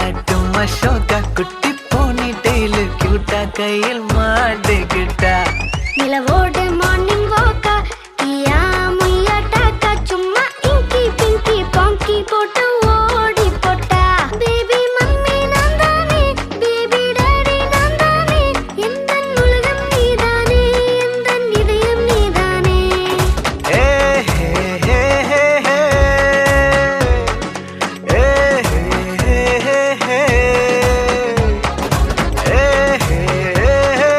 காட்டும் அசோகா குட்டி போனி டெய்லு கியூட்டா கையில் மாட்டுக்கிட்டா நிலவோடு மார்னிங் வாக்கா கியா முய்யா டாக்கா சும்மா இங்கி பிங்கி பாங்கி போட்டு ஓடி போட்டா பேபி மம்மி நான் தானே பேபி டாடி நான் தானே எந்த உலகம் நீதானே எந்த இதயம் நீதானே ஏ ஹே ஹே ஹே ஹே ஏ ஹே ஹே ஹே ஹே ஏ ஹே ஹே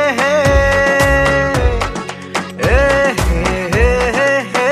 ஹே ஹே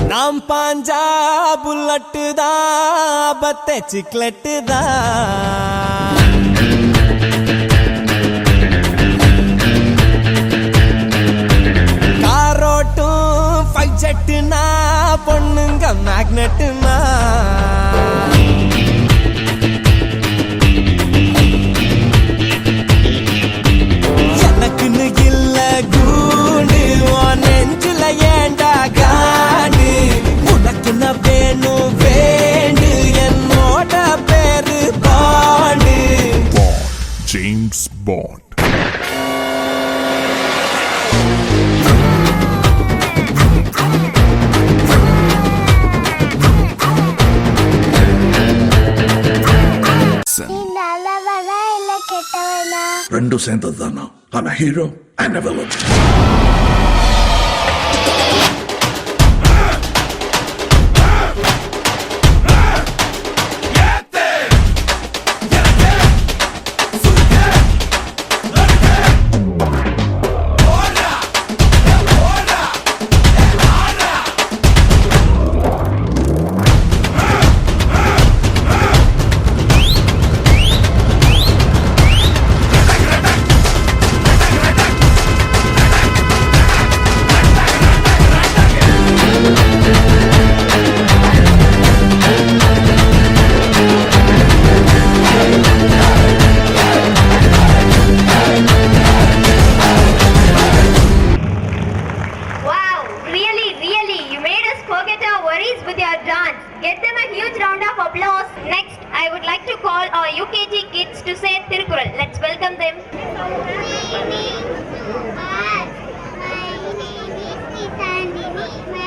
நாம் பாஞ்சா புல்லட்டு தான் பத்தே சிக்லெட்டு தான் காரோட்டும் ஃபைட் செட்டுனா பொண்ணுங்க மேக்னெட்டுனா எனக்குன்னு இல்ல கூண்டு நெஞ்சுல ஏண்டா காண்டு உனக்குன்னு வேணும் வேண்டு என்னோட பேரு பாண்டு James Bond. நீ நல்லவனா இல்ல கெட்டவனா ரெண்டும் சேர்ந்தது தானா? I'm a hero and a villain. Get them a huge round of applause. Next, I would like to call our UKG kids to say Tirukkural. Let's welcome them. My name is Nithandini.